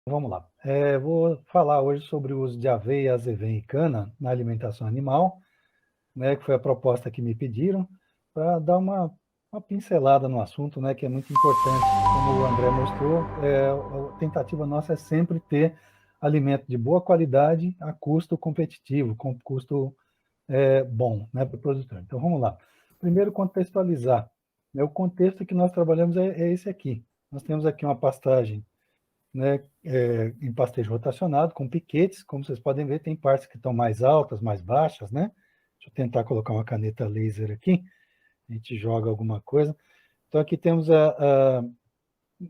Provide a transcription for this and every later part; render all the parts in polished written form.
Vamos lá. Vou falar hoje sobre o uso de aveia, azevém e cana na alimentação animal, né, que foi a proposta que me pediram, para dar uma pincelada no assunto, né, que é muito importante. Como o André mostrou, a tentativa nossa é sempre ter alimento de boa qualidade a custo competitivo, com custo bom, né, para o produtor. Então, vamos lá. Primeiro, contextualizar. Né, o contexto que nós trabalhamos é esse aqui. Nós temos aqui uma pastagem, né, em pastejo rotacionado, com piquetes. Como vocês podem ver, tem partes que estão mais altas, mais baixas, né? Deixa eu tentar colocar uma caneta laser aqui, a gente joga alguma coisa. Então, aqui temos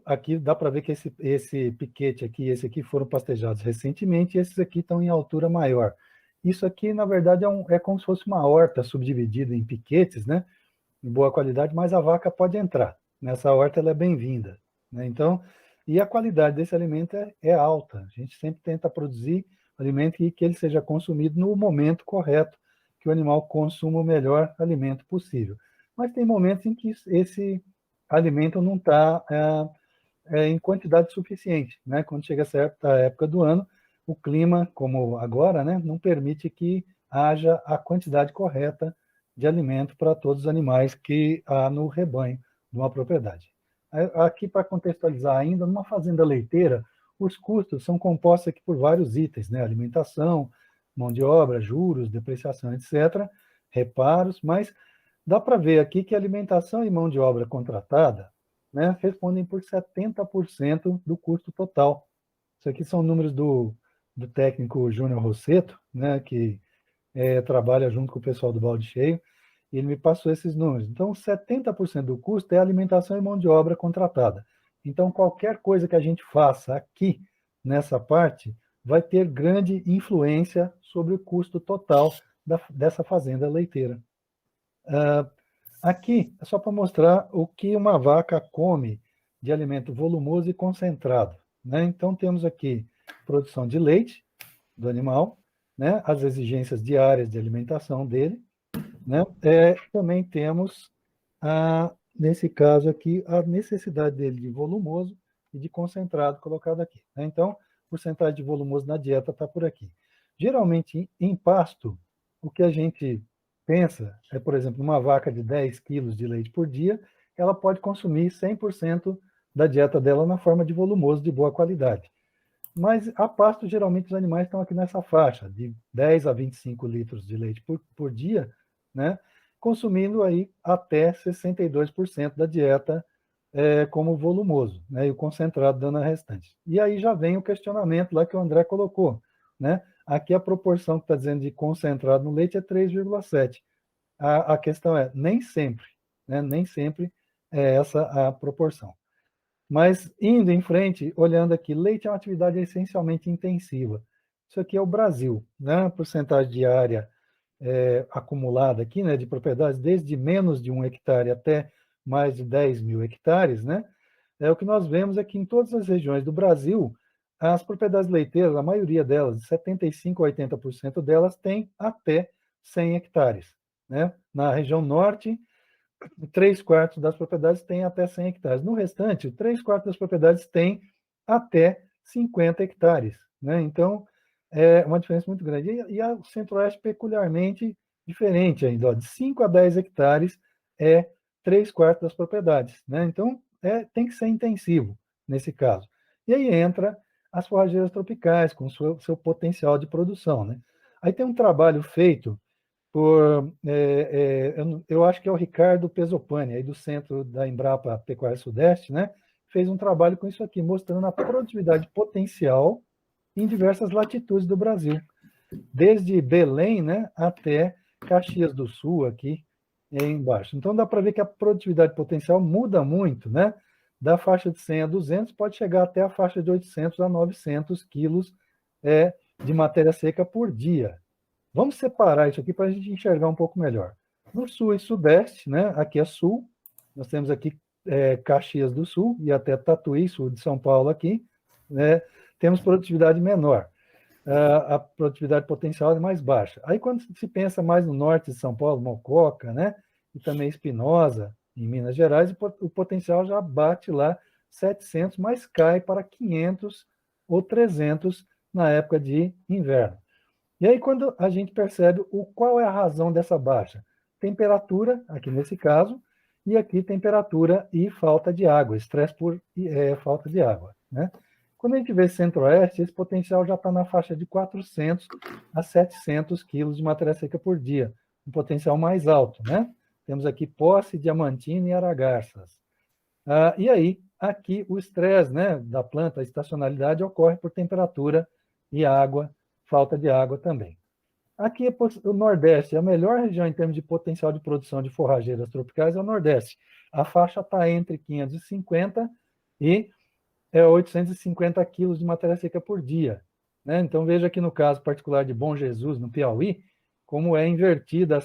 aqui dá para ver que esse piquete aqui e esse aqui foram pastejados recentemente, e esses aqui estão em altura maior. Isso aqui, na verdade, é como se fosse uma horta subdividida em piquetes, né? Em boa qualidade, mas a vaca pode entrar. Nessa horta ela é bem-vinda, né? Então, e a qualidade desse alimento é alta. A gente sempre tenta produzir alimento que ele seja consumido no momento correto, que o animal consuma o melhor alimento possível. Mas tem momentos em que esse alimento não está em quantidade suficiente, né? Quando chega certa época do ano, o clima, como agora, né, não permite que haja a quantidade correta de alimento para todos os animais que há no rebanho de uma propriedade. Aqui, para contextualizar ainda, numa fazenda leiteira, os custos são compostos aqui por vários itens, né? Alimentação, mão de obra, juros, depreciação, etc., reparos, mas dá para ver aqui que alimentação e mão de obra contratada, né, respondem por 70% do custo total. Isso aqui são números do técnico Júnior Rosseto, né, que trabalha junto com o pessoal do Balde Cheio, e ele me passou esses números. Então, 70% do custo é alimentação e mão de obra contratada. Então, qualquer coisa que a gente faça aqui, nessa parte, vai ter grande influência sobre o custo total dessa fazenda leiteira. Aqui é só para mostrar o que uma vaca come de alimento volumoso e concentrado, né? Então, temos aqui produção de leite do animal, né? As exigências diárias de alimentação dele, né? Também temos, nesse caso aqui, a necessidade dele de volumoso e de concentrado colocado aqui, né? Então, porcentagem de volumoso na dieta está por aqui. Geralmente, em pasto, o que a gente pensa é, por exemplo, uma vaca de 10 quilos de leite por dia, ela pode consumir 100% da dieta dela na forma de volumoso de boa qualidade. Mas a pasto, geralmente, os animais estão aqui nessa faixa, de 10 a 25 litros de leite por dia, né? Consumindo aí até 62% da dieta como volumoso, né? E o concentrado dando a restante. E aí já vem o questionamento lá que o André colocou, né? Aqui a proporção que está dizendo de concentrado no leite é 3,7. A questão é, nem sempre, né? Nem sempre é essa a proporção. Mas, indo em frente, olhando aqui, leite é uma atividade essencialmente intensiva. Isso aqui é o Brasil, né? A porcentagem de área acumulada aqui, né, de propriedades, desde menos de 1 hectare até mais de 10 mil hectares, né? O que nós vemos é que em todas as regiões do Brasil, as propriedades leiteiras, a maioria delas, de 75% a 80% delas, têm até 100 hectares. Né? Na região norte, 3/4 das propriedades têm até 100 hectares. No restante, 3/4 das propriedades têm até 50 hectares. Né? Então, é uma diferença muito grande. E o Centro-Oeste, peculiarmente diferente ainda. Ó, de 5 a 10 hectares é 3/4 das propriedades. Né? Então, tem que ser intensivo nesse caso. E aí entra as forrageiras tropicais, com seu potencial de produção. Né? Aí tem um trabalho feito eu acho que é o Ricardo Pesopani, aí do Centro da Embrapa Pecuária Sudeste, né? Fez um trabalho com isso aqui, mostrando a produtividade potencial em diversas latitudes do Brasil, desde Belém, né, até Caxias do Sul, aqui embaixo. Então dá para ver que a produtividade potencial muda muito, né? Da faixa de 100 a 200, pode chegar até a faixa de 800 a 900 quilos de matéria seca por dia. Vamos separar isso aqui para a gente enxergar um pouco melhor. No sul e sudeste, né? Aqui é sul, nós temos aqui Caxias do Sul e até Tatuí, sul de São Paulo aqui, né? Temos produtividade menor. A produtividade potencial é mais baixa. Aí quando se pensa mais no norte de São Paulo, Mococa, né? E também Espinosa, em Minas Gerais, o potencial já bate lá 700, mas cai para 500 ou 300 na época de inverno. E aí, quando a gente percebe qual é a razão dessa baixa? Temperatura, aqui nesse caso, e aqui temperatura e falta de água, estresse por falta de água, né? Quando a gente vê centro-oeste, esse potencial já está na faixa de 400 a 700 quilos de matéria seca por dia, um potencial mais alto, né? Temos aqui Posse, Diamantina e Aragarças. E aí, aqui o estresse, né, da planta, a estacionalidade, ocorre por temperatura e água, falta de água também. Aqui, o Nordeste, a melhor região em termos de potencial de produção de forrageiras tropicais é o Nordeste. A faixa está entre 550 e 850 quilos de matéria seca por dia, né? Então, veja aqui no caso particular de Bom Jesus, no Piauí, como é invertida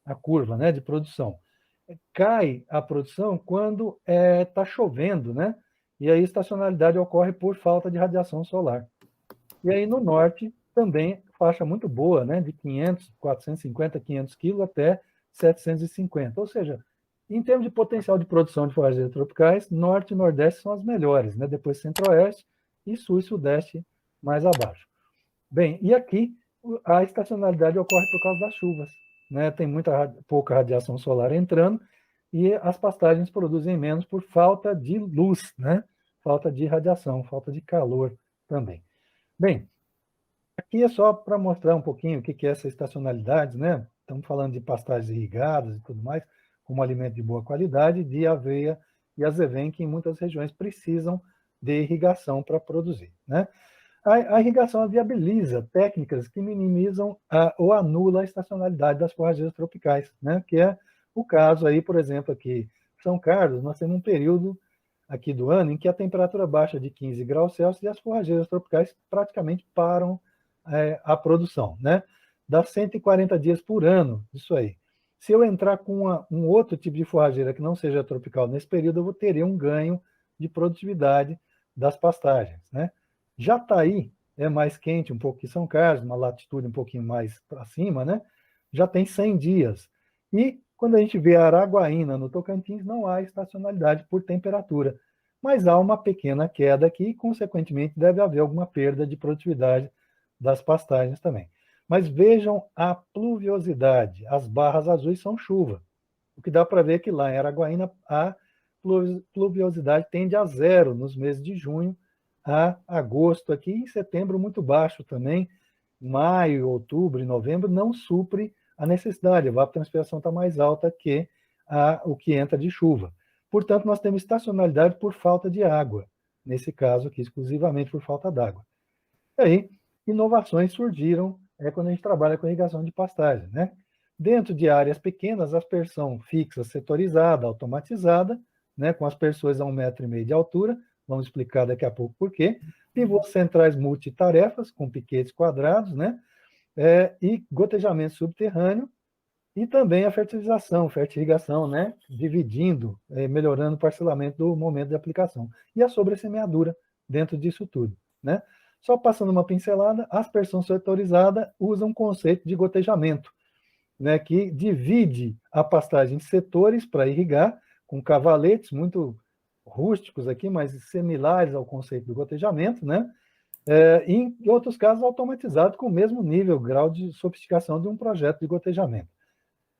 a curva, né, de produção. Cai a produção quando está chovendo, né? E aí a estacionalidade ocorre por falta de radiação solar. E aí no norte também faixa muito boa, né? De 500, 450, 500 quilos até 750. Ou seja, em termos de potencial de produção de forrageiras tropicais, norte e nordeste são as melhores, né? Depois centro-oeste e sul e sudeste mais abaixo. Bem, e aqui a estacionalidade ocorre por causa das chuvas, né? Tem pouca radiação solar entrando e as pastagens produzem menos por falta de luz, né? Falta de radiação, falta de calor também. Bem, aqui é só para mostrar um pouquinho o que é essa estacionalidade, né? Estamos falando de pastagens irrigadas e tudo mais, como alimento de boa qualidade, de aveia e azevém, que em muitas regiões precisam de irrigação para produzir, né? A irrigação viabiliza técnicas que minimizam ou anulam a estacionalidade das forrageiras tropicais, né? Que é o caso aí, por exemplo, aqui em São Carlos, nós temos um período aqui do ano em que a temperatura baixa de 15 graus Celsius e as forrageiras tropicais praticamente param a produção, né? Dá 140 dias por ano, isso aí. Se eu entrar com um outro tipo de forrageira que não seja tropical nesse período, eu teria um ganho de produtividade das pastagens, né? Jataí é mais quente um pouco que São Carlos, uma latitude um pouquinho mais para cima, né? Já tem 100 dias. E quando a gente vê a Araguaína, no Tocantins, não há estacionalidade por temperatura, mas há uma pequena queda aqui e, consequentemente, deve haver alguma perda de produtividade das pastagens também. Mas vejam a pluviosidade, as barras azuis são chuva. O que dá para ver é que lá em Araguaína a pluviosidade tende a zero nos meses de junho a agosto, aqui em setembro muito baixo também, maio, outubro e novembro não supre a necessidade, a evapotranspiração está mais alta que o que entra de chuva. Portanto, nós temos estacionalidade por falta de água, nesse caso aqui, exclusivamente por falta d'água. E aí, inovações surgiram quando a gente trabalha com irrigação de pastagem, né? Dentro de áreas pequenas, aspersão fixa, setorizada, automatizada, né, com aspersões a 1,5 m de altura, vamos explicar daqui a pouco por quê. Pivôs centrais multitarefas, com piquetes quadrados, né? E gotejamento subterrâneo, e também a fertilização, fertirrigação, né? Dividindo, melhorando o parcelamento do momento de aplicação. E a sobressemeadura dentro disso tudo, né? Só passando uma pincelada, a aspersão setorizada usa um conceito de gotejamento, né, que divide a pastagem em setores para irrigar, com cavaletes muito rústicos aqui, mas similares ao conceito do gotejamento, né? E em outros casos automatizado com o mesmo nível, grau de sofisticação de um projeto de gotejamento.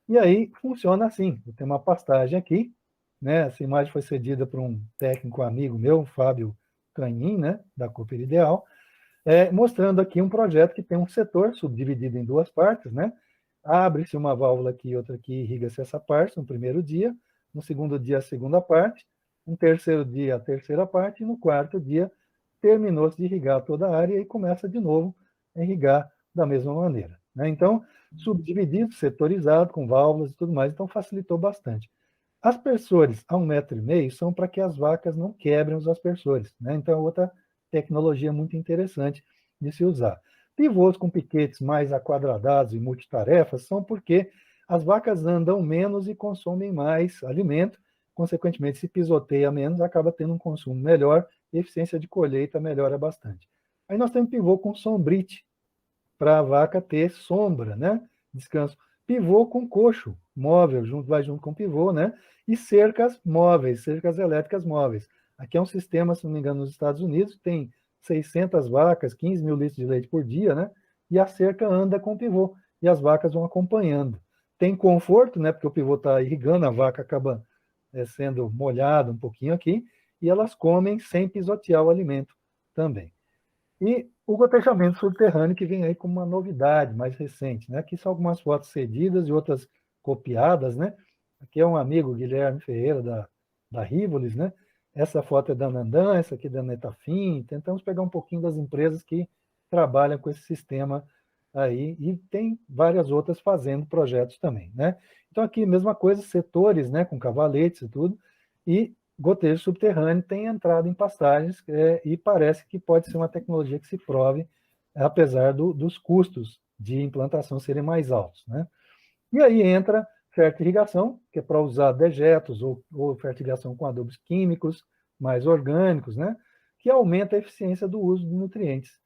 E aí funciona assim, eu tenho uma pastagem aqui, né? Essa imagem foi cedida por um técnico amigo meu, Fábio Canhim, né, da Cooper Ideal, mostrando aqui um projeto que tem um setor subdividido em duas partes, né? Abre-se uma válvula aqui e outra aqui, irriga-se essa parte no primeiro dia, no segundo dia a segunda parte, no terceiro dia a terceira parte, e no quarto dia terminou-se de irrigar toda a área e começa de novo a irrigar da mesma maneira, né? Então, subdividido, setorizado, com válvulas e tudo mais, então facilitou bastante. Aspersores a 1,5 m são para que as vacas não quebrem os aspersores, né? Então, é outra tecnologia muito interessante de se usar. Pivôs com piquetes mais aquadradados e multitarefas são porque as vacas andam menos e consomem mais alimento, consequentemente, se pisoteia menos, acaba tendo um consumo melhor, e a eficiência de colheita melhora bastante. Aí nós temos pivô com sombrite, para a vaca ter sombra, né? Descanso. Pivô com coxo móvel, vai junto com o pivô, né? E cercas móveis, cercas elétricas móveis. Aqui é um sistema, se não me engano, nos Estados Unidos, tem 600 vacas, 15 mil litros de leite por dia, né? E a cerca anda com o pivô, e as vacas vão acompanhando. Tem conforto, né? Porque o pivô está irrigando, a vaca acaba sendo molhada um pouquinho aqui, e elas comem sem pisotear o alimento também. E o gotejamento subterrâneo, que vem aí como uma novidade mais recente, né? Aqui são algumas fotos cedidas e outras copiadas, né? Aqui é um amigo, Guilherme Ferreira, da Rivolis, né? Essa foto é da Nandan, essa aqui é da Netafim. Tentamos pegar um pouquinho das empresas que trabalham com esse sistema aí, e tem várias outras fazendo projetos também, né? Então aqui, mesma coisa, setores, né? Com cavaletes e tudo, e gotejo subterrâneo tem entrado em pastagens, e parece que pode ser uma tecnologia que se prove, apesar dos custos de implantação serem mais altos, né? E aí entra fertirrigação, que é para usar dejetos ou fertirrigação com adubos químicos mais orgânicos, né? Que aumenta a eficiência do uso de nutrientes.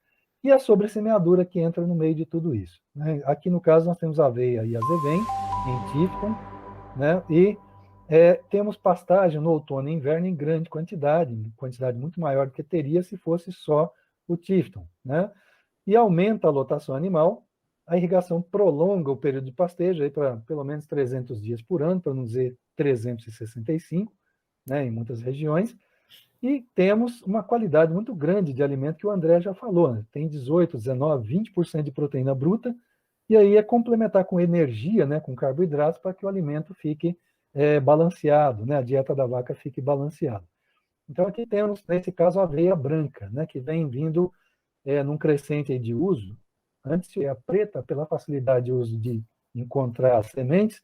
E a sobressemeadura que entra no meio de tudo isso, né? Aqui no caso nós temos aveia e azevém em Tifton, né? E temos pastagem no outono e inverno em grande quantidade muito maior do que teria se fosse só o Tifton, né? E aumenta a lotação animal. A irrigação prolonga o período de pastejo para pelo menos 300 dias por ano, para não dizer 365, né, em muitas regiões. E temos uma qualidade muito grande de alimento, que o André já falou, né? Tem 18, 19, 20% de proteína bruta, e aí é complementar com energia, né, com carboidratos, para que o alimento fique balanceado, né, a dieta da vaca fique balanceada. Então aqui temos, nesse caso, a aveia branca, né, que vem vindo num crescente aí de uso. Antes a preta, pela facilidade de uso de encontrar as sementes,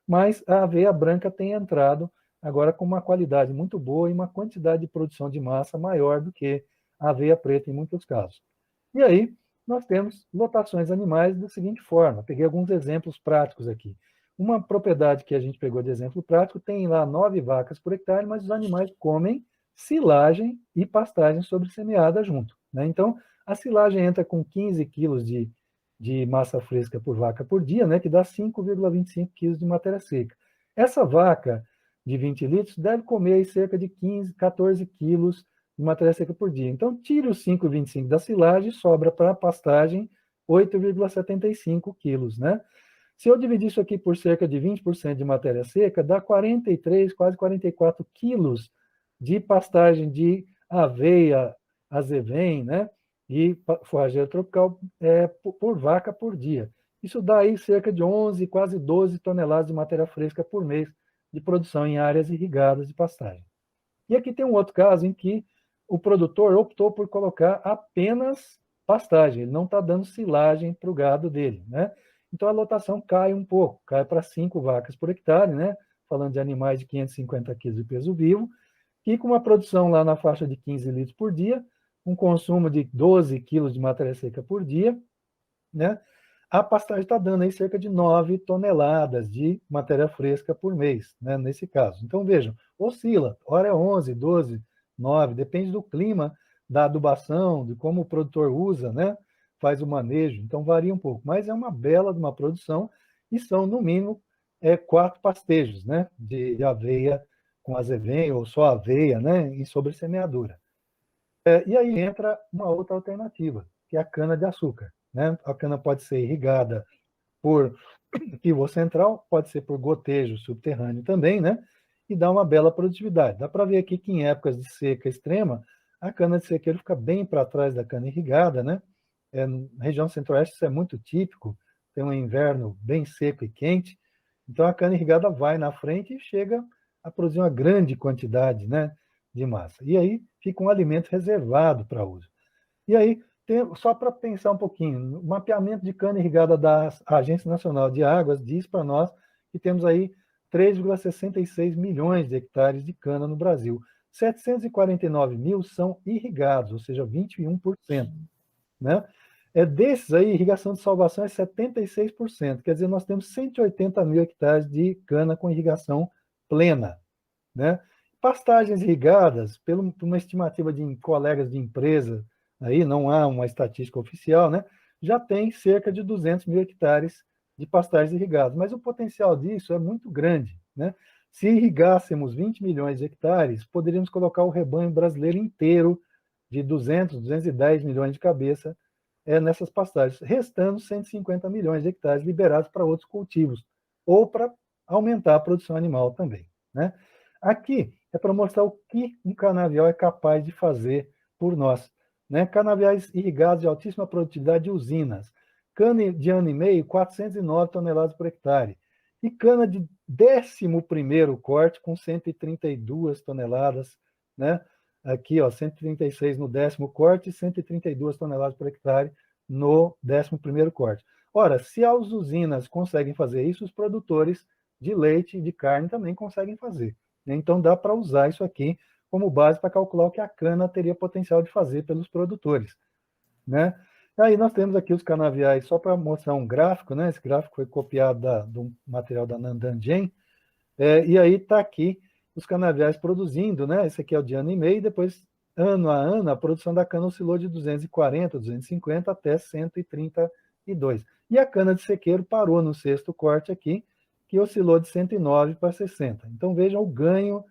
mas a aveia branca tem entrado agora com uma qualidade muito boa e uma quantidade de produção de massa maior do que a aveia preta em muitos casos. E aí nós temos lotações animais da seguinte forma. Peguei alguns exemplos práticos aqui. Uma propriedade que a gente pegou de exemplo prático tem lá 9 vacas por hectare, mas os animais comem silagem e pastagem sobressemeada junto, né? Então, a silagem entra com 15 quilos de massa fresca por vaca por dia, né, que dá 5,25 quilos de matéria seca. Essa vaca de 20 litros deve comer cerca de 15, 14 quilos de matéria seca por dia. Então, tira os 5,25 da silagem e sobra para a pastagem 8,75 quilos, né? Se eu dividir isso aqui por cerca de 20% de matéria seca, dá 43, quase 44 quilos de pastagem de aveia, azevém, né? E forrageira tropical por vaca por dia. Isso dá aí cerca de 11, quase 12 toneladas de matéria fresca por mês de produção em áreas irrigadas de pastagem. E aqui tem um outro caso em que o produtor optou por colocar apenas pastagem, ele não está dando silagem para o gado dele, né? Então a lotação cai um pouco, cai para 5 vacas por hectare, né? Falando de animais de 550 quilos de peso vivo, e com uma produção lá na faixa de 15 litros por dia, um consumo de 12 quilos de matéria seca por dia, né? A pastagem está dando aí cerca de 9 toneladas de matéria fresca por mês, né, nesse caso. Então, vejam, oscila, hora é 11, 12, 9, depende do clima, da adubação, de como o produtor usa, né, faz o manejo, então varia um pouco. Mas é uma bela de uma produção, e são, no mínimo, 4 pastejos, né, de aveia com azevém, ou só aveia, né, em sobressemeadura. E aí entra uma outra alternativa, que é a cana-de-açúcar, né? A cana pode ser irrigada por pivô central, pode ser por gotejo subterrâneo também, né? E dá uma bela produtividade. Dá para ver aqui que em épocas de seca extrema, a cana de sequeiro fica bem para trás da cana irrigada, né? Na região centro-oeste isso é muito típico, tem um inverno bem seco e quente, então a cana irrigada vai na frente e chega a produzir uma grande quantidade, né, de massa. E aí fica um alimento reservado para uso. E aí, só para pensar um pouquinho, o mapeamento de cana irrigada da Agência Nacional de Águas diz para nós que temos aí 3,66 milhões de hectares de cana no Brasil. 749 mil são irrigados, ou seja, 21%. Né? Desses aí, irrigação de salvação é 76%, quer dizer, nós temos 180 mil hectares de cana com irrigação plena. Né? Pastagens irrigadas, por uma estimativa de colegas de empresa, aí não há uma estatística oficial, né? Já tem cerca de 200 mil hectares de pastagens irrigadas, mas o potencial disso é muito grande. Né? Se irrigássemos 20 milhões de hectares, poderíamos colocar o rebanho brasileiro inteiro de 200, 210 milhões de cabeça nessas pastagens, restando 150 milhões de hectares liberados para outros cultivos, ou para aumentar a produção animal também. Né? Aqui é para mostrar o que um canavial é capaz de fazer por nós. Né? Canaviais irrigados de altíssima produtividade de usinas. Cana de ano e meio, 409 toneladas por hectare. E cana de 11º corte, com 132 toneladas, né? Aqui, ó, 136 no 10º corte e 132 toneladas por hectare no 11º corte. Ora, se as usinas conseguem fazer isso, os produtores de leite e de carne também conseguem fazer. Então, dá para usar isso aqui como base para calcular o que a cana teria potencial de fazer pelos produtores. Né? Aí nós temos aqui os canaviais, só para mostrar um gráfico, né? Esse gráfico foi copiado do material da Nandan Jen, e aí está aqui os canaviais produzindo, né? Esse aqui é o de ano e meio, depois, ano a ano, a produção da cana oscilou de 240, 250 até 132. E a cana de sequeiro parou no 6º corte aqui, que oscilou de 109 para 60. Então vejam o ganho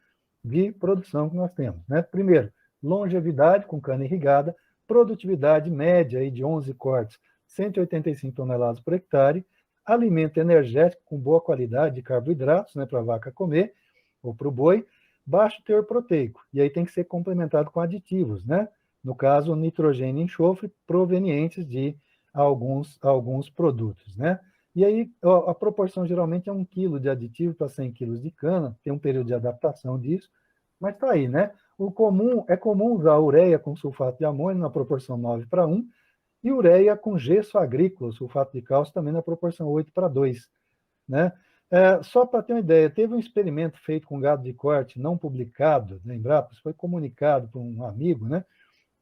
de produção que nós temos. Né? Primeiro, longevidade com cana irrigada, produtividade média aí de 11 cortes, 185 toneladas por hectare, alimento energético com boa qualidade de carboidratos, né, para a vaca comer, ou para o boi, baixo teor proteico, e aí tem que ser complementado com aditivos, né? No caso, nitrogênio e enxofre provenientes de alguns produtos, né? E aí a proporção geralmente é 1 quilo de aditivo para 100 quilos de cana, tem um período de adaptação disso, mas está aí, né? É comum usar ureia com sulfato de amônio na proporção 9:1, e ureia com gesso agrícola, sulfato de cálcio, também na proporção 8:2. Né? Só para ter uma ideia, teve um experimento feito com gado de corte, não publicado na Embrapa, foi comunicado por um amigo, né?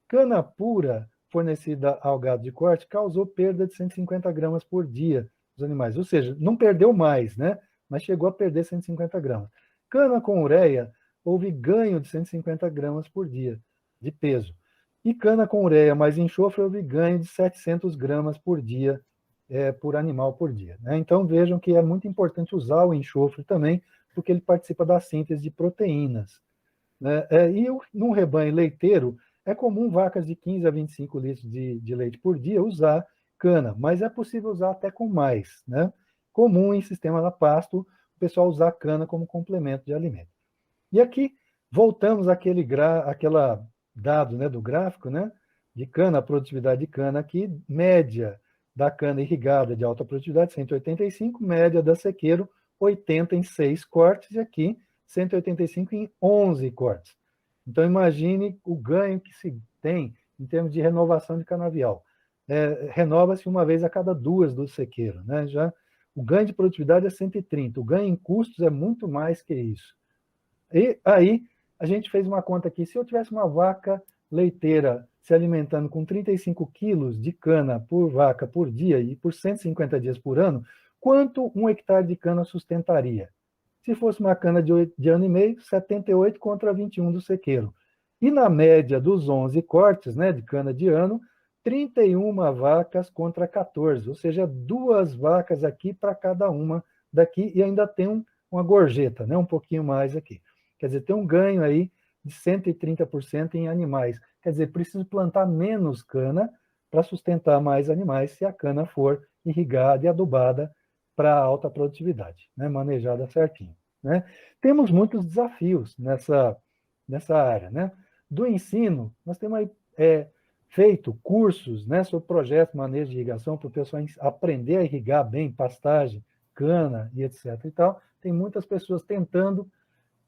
Cana pura fornecida ao gado de corte causou perda de 150 gramas por dia dos animais, ou seja, não perdeu mais, né? Mas chegou a perder 150 gramas. Cana com ureia, houve ganho de 150 gramas por dia de peso. E cana com ureia mais enxofre, houve ganho de 700 gramas por dia, por animal por dia. Né? Então vejam que é muito importante usar o enxofre também, porque ele participa da síntese de proteínas. Né? Num rebanho leiteiro, é comum vacas de 15 a 25 litros de leite por dia usar cana, mas é possível usar até com mais. Né? Comum em sistema a pasto, o pessoal usar cana como complemento de alimento. E aqui, voltamos àquela dado, né, do gráfico, né, de cana, a produtividade de cana aqui, média da cana irrigada de alta produtividade, 185, média da sequeiro, 80 em 6 cortes, e aqui 185 em 11 cortes. Então, imagine o ganho que se tem em termos de renovação de canavial. Renova-se uma vez a cada 2 do sequeiro. Né? Já, o ganho de produtividade é 130, o ganho em custos é muito mais que isso. E aí, a gente fez uma conta aqui, se eu tivesse uma vaca leiteira se alimentando com 35 quilos de cana por vaca por dia e por 150 dias por ano, quanto um hectare de cana sustentaria? Se fosse uma cana de ano e meio, 78 contra 21 do sequeiro. E na média dos 11 cortes, né, de cana de ano, 31 vacas contra 14, ou seja, 2 vacas aqui para cada uma daqui, e ainda tem uma gorjeta, né, um pouquinho mais aqui. Quer dizer, tem um ganho aí de 130% em animais. Quer dizer, preciso plantar menos cana para sustentar mais animais se a cana for irrigada e adubada para alta produtividade, né? Manejada certinho. Né? Temos muitos desafios nessa área. Né? Do ensino, nós temos aí, feito cursos, né, sobre projetos de manejo de irrigação para o pessoal aprender a irrigar bem pastagem, cana e etc. E tal. Tem muitas pessoas tentando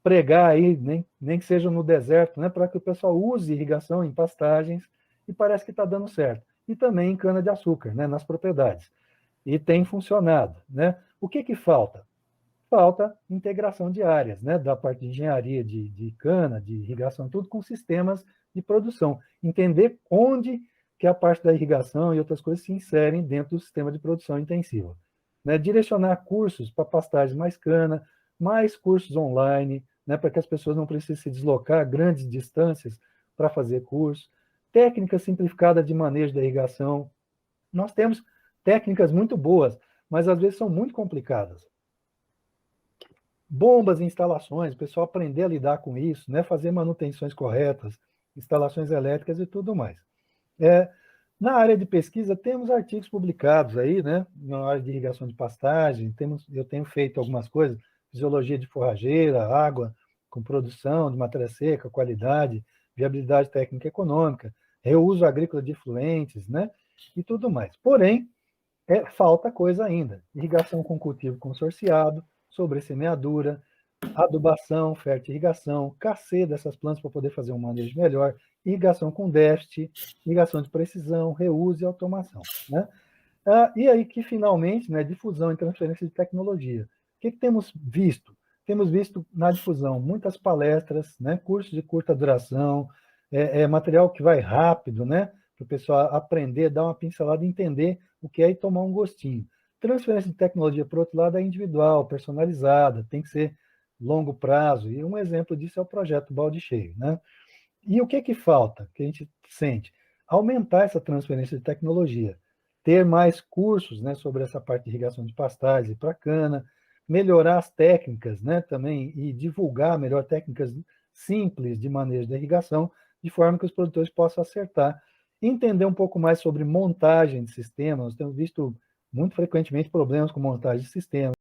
pregar aí, nem que seja no deserto, né, para que o pessoal use irrigação em pastagens, e parece que está dando certo. E também em cana-de-açúcar, né, nas propriedades. E tem funcionado. Né? O que falta? Falta integração de áreas, né, da parte de engenharia de cana, de irrigação, tudo com sistemas de produção. Entender onde que a parte da irrigação e outras coisas se inserem dentro do sistema de produção intensiva. Né? Direcionar cursos para pastagens mais cana, mais cursos online, né, para que as pessoas não precisem se deslocar grandes distâncias para fazer curso. Técnica simplificada de manejo da irrigação. Nós temos técnicas muito boas, mas às vezes são muito complicadas. Bombas e instalações, o pessoal aprender a lidar com isso, né, fazer manutenções corretas, instalações elétricas e tudo mais. Na área de pesquisa, temos artigos publicados aí, né? Na área de irrigação de pastagem, eu tenho feito algumas coisas, fisiologia de forrageira, água com produção de matéria seca, qualidade, viabilidade técnica e econômica, reuso agrícola de efluentes, né? E tudo mais. Porém, falta coisa ainda. Irrigação com cultivo consorciado, sobressemeadura, adubação, fertirrigação, cacê dessas plantas para poder fazer um manejo melhor, irrigação com déficit, irrigação de precisão, reuso e automação. Né? E aí que, finalmente, né, difusão e transferência de tecnologia. O que temos visto? Temos visto na difusão muitas palestras, né, cursos de curta duração, material que vai rápido, né, para o pessoal aprender, dar uma pincelada e entender o que é e tomar um gostinho. Transferência de tecnologia, por outro lado, é individual, personalizada, tem que ser longo prazo, e um exemplo disso é o projeto Balde Cheio. Né? E o que falta, que a gente sente? Aumentar essa transferência de tecnologia, ter mais cursos, né, sobre essa parte de irrigação de pastagens para cana, melhorar as técnicas, né, também, e divulgar melhor técnicas simples de manejo da irrigação, de forma que os produtores possam acertar. Entender um pouco mais sobre montagem de sistemas. Nós temos visto muito frequentemente problemas com montagem de sistemas.